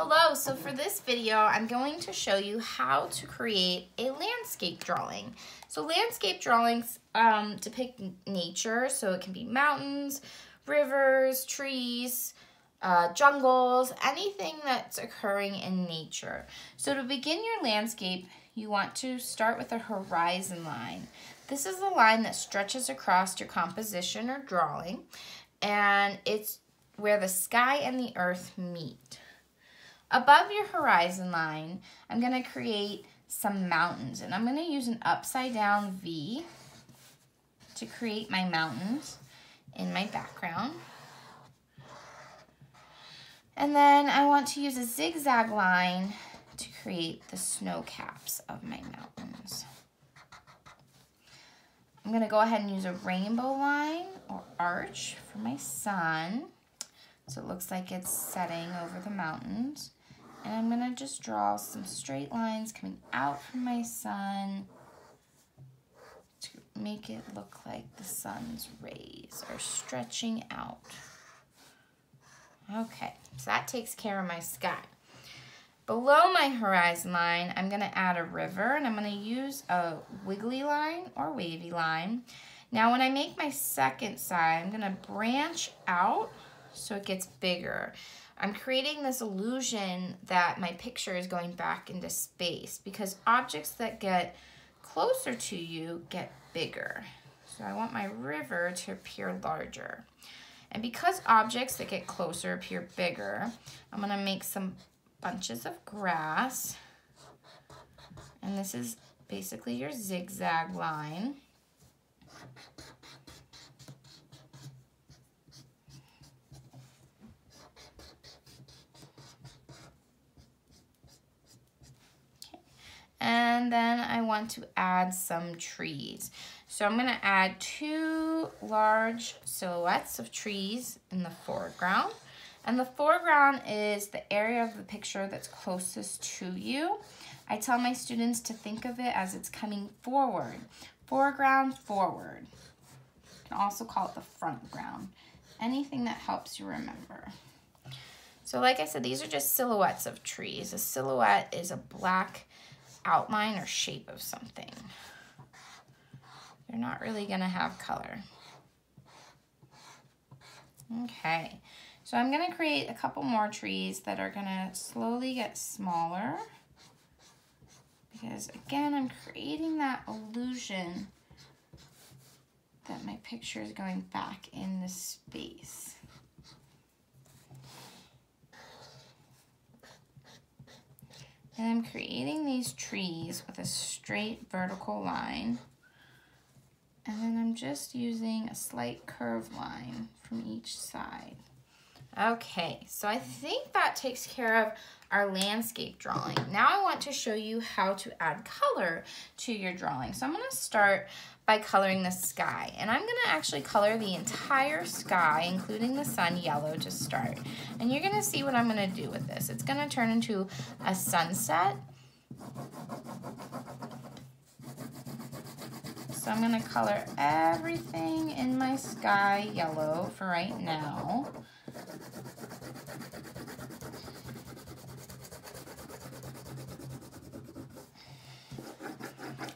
Hello, so for this video, I'm going to show you how to create a landscape drawing. So landscape drawings depict nature, so it can be mountains, rivers, trees, jungles, anything that's occurring in nature. So to begin your landscape, you want to start with a horizon line. This is the line that stretches across your composition or drawing, and it's where the sky and the earth meet. Above your horizon line, I'm going to create some mountains, and I'm going to use an upside down V to create my mountains in my background. And then I want to use a zigzag line to create the snow caps of my mountains. I'm going to go ahead and use a rainbow line or arch for my sun, so it looks like it's setting over the mountains. And I'm going to just draw some straight lines coming out from my sun to make it look like the sun's rays are stretching out. Okay, so that takes care of my sky. Below my horizon line, I'm going to add a river, and I'm going to use a wiggly line or wavy line. Now when I make my second side, I'm going to branch out so it gets bigger. I'm creating this illusion that my picture is going back into space because objects that get closer to you get bigger. So I want my river to appear larger. And because objects that get closer appear bigger, I'm going to make some bunches of grass. And this is basically your zigzag line. And then I want to add some trees. So I'm going to add two large silhouettes of trees in the foreground. And the foreground is the area of the picture that's closest to you. I tell my students to think of it as it's coming forward. Foreground, forward. You can also call it the front ground. Anything that helps you remember. So like I said, these are just silhouettes of trees. A silhouette is a black outline or shape of something. They're not really going to have color. Okay, so I'm going to create a couple more trees that are going to slowly get smaller because, again, I'm creating that illusion that my picture is going back into space. And I'm creating these trees with a straight vertical line. And then I'm just using a slight curved line from each side. Okay, so I think that takes care of our landscape drawing. Now I want to show you how to add color to your drawing. So I'm going to start by coloring the sky. And I'm going to actually color the entire sky, including the sun, yellow to start. And you're going to see what I'm going to do with this. It's going to turn into a sunset. So I'm going to color everything in my sky yellow for right now.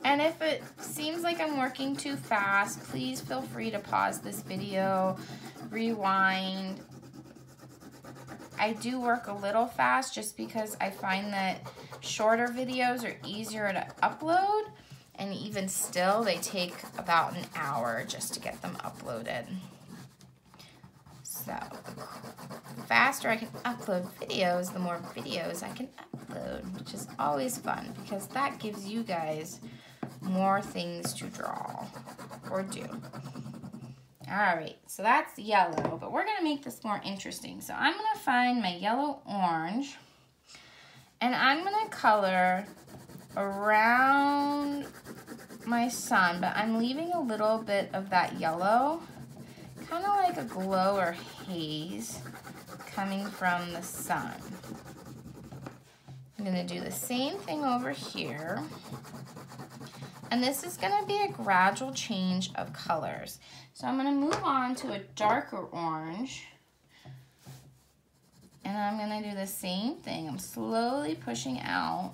And if it seems like I'm working too fast, please feel free to pause this video, rewind. I do work a little fast just because I find that shorter videos are easier to upload, and even still, they take about an hour just to get them uploaded. So the faster I can upload videos, the more videos I can upload, which is always fun because that gives you guys more things to draw or do. All right, so that's yellow, but we're gonna make this more interesting. So I'm gonna find my yellow orange, and I'm gonna color around my sun, but I'm leaving a little bit of that yellow, kind of like a glow or haze coming from the sun. I'm gonna do the same thing over here. And this is going to be a gradual change of colors. So I'm going to move on to a darker orange. And I'm gonna do the same thing. I'm slowly pushing out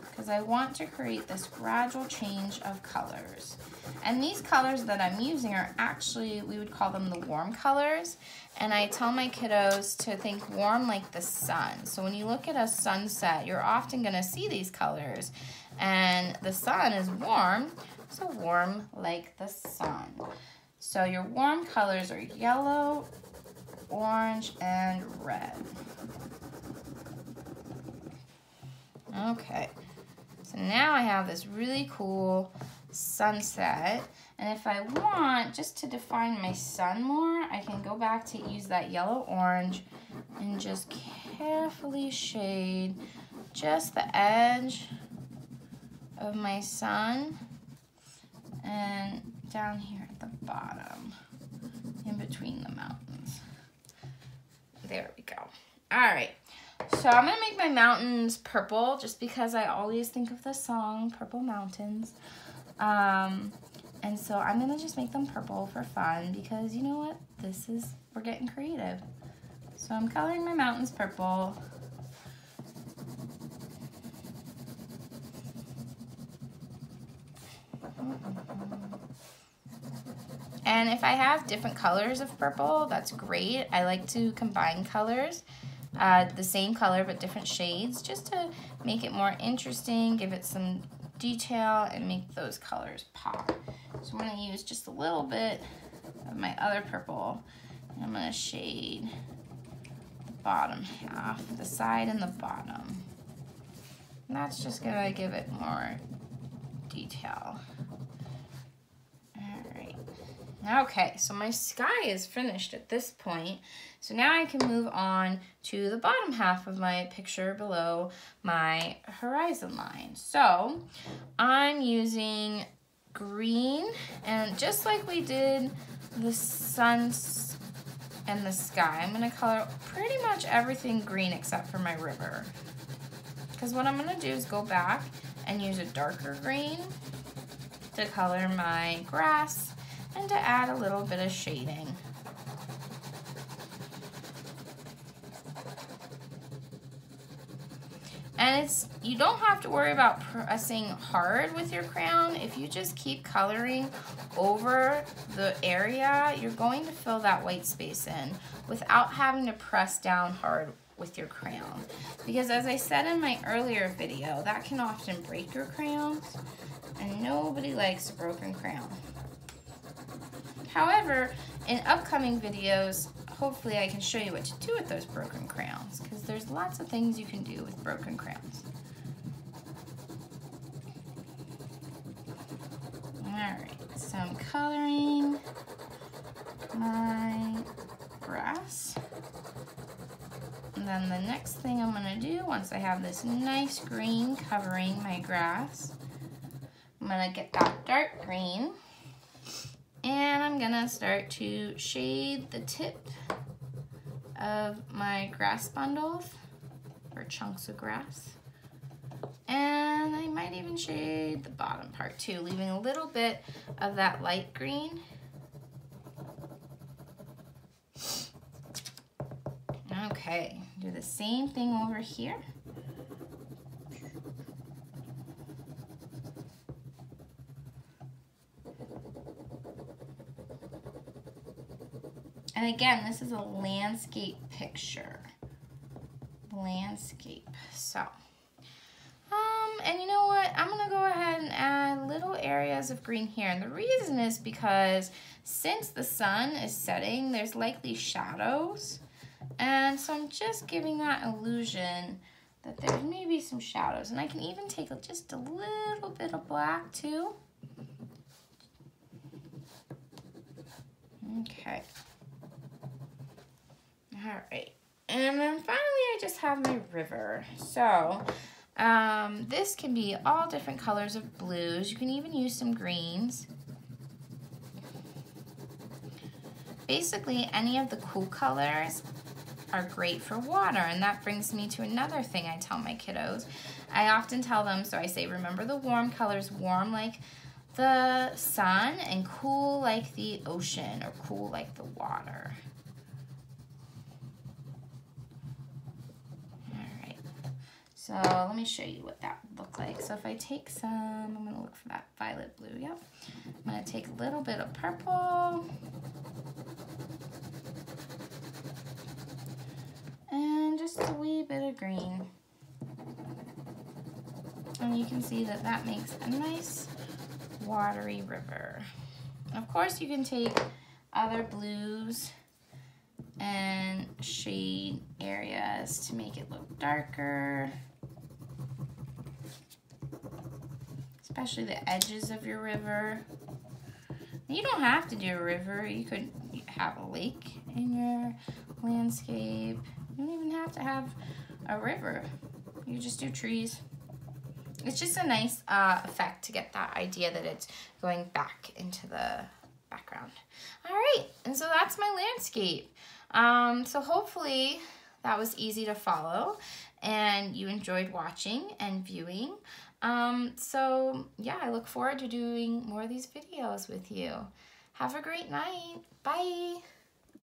because I want to create this gradual change of colors. And these colors that I'm using are actually, we would call them the warm colors. And I tell my kiddos to think warm like the sun. So when you look at a sunset, you're often gonna see these colors. And the sun is warm, so warm like the sun. So your warm colors are yellow, orange, and red. Okay, so now I have this really cool sunset. And if I want, just to define my sun more, I can go back to use that yellow orange and just carefully shade just the edge of my sun and down here at the bottom in between the mountains. There we go. All right, so I'm gonna make my mountains purple just because I always think of the song Purple Mountains. And so I'm gonna just make them purple for fun because you know what? We're getting creative. So I'm coloring my mountains purple. And if I have different colors of purple, that's great. I like to combine colors, the same color but different shades, just to make it more interesting, give it some detail, and make those colors pop. So I'm gonna use just a little bit of my other purple, and I'm gonna shade the bottom half, the side and the bottom. And that's just gonna give it more detail. Okay, so my sky is finished at this point. So now I can move on to the bottom half of my picture below my horizon line. So I'm using green, and just like we did the sun and the sky, I'm gonna color pretty much everything green except for my river. Because what I'm gonna do is go back and use a darker green to color my grass and to add a little bit of shading. And you don't have to worry about pressing hard with your crayon. If you just keep coloring over the area, you're going to fill that white space in without having to press down hard with your crayon. Because as I said in my earlier video, that can often break your crayons, and nobody likes a broken crayon. However, in upcoming videos, hopefully I can show you what to do with those broken crayons, because there's lots of things you can do with broken crayons. Alright, so I'm coloring my grass. And then the next thing I'm going to do, once I have this nice green covering my grass, I'm going to get that dark green. And I'm gonna start to shade the tip of my grass bundles, or chunks of grass. And I might even shade the bottom part too, leaving a little bit of that light green. Okay, do the same thing over here. And again, this is a landscape picture. Landscape. So, and you know what? I'm gonna go ahead and add little areas of green here. And the reason is because since the sun is setting, there's likely shadows. And so I'm just giving that illusion that there's maybe some shadows. And I can even take just a little bit of black too. Okay. All right, and then finally I just have my river. So this can be all different colors of blues. You can even use some greens. Basically, any of the cool colors are great for water, and that brings me to another thing I tell my kiddos. I often tell them, so I say, remember the warm colors, warm like the sun and cool like the ocean or cool like the water. So let me show you what that would look like. So if I take some, I'm gonna look for that violet blue, yep. I'm gonna take a little bit of purple. And just a wee bit of green. And you can see that that makes a nice watery river. Of course, you can take other blues and shade areas to make it look darker, especially the edges of your river. You don't have to do a river. You could have a lake in your landscape. You don't even have to have a river. You just do trees. It's just a nice effect to get that idea that it's going back into the background. All right, and so that's my landscape. So hopefully that was easy to follow and you enjoyed watching and viewing. So yeah, I look forward to doing more of these videos with you. Have a great night. Bye.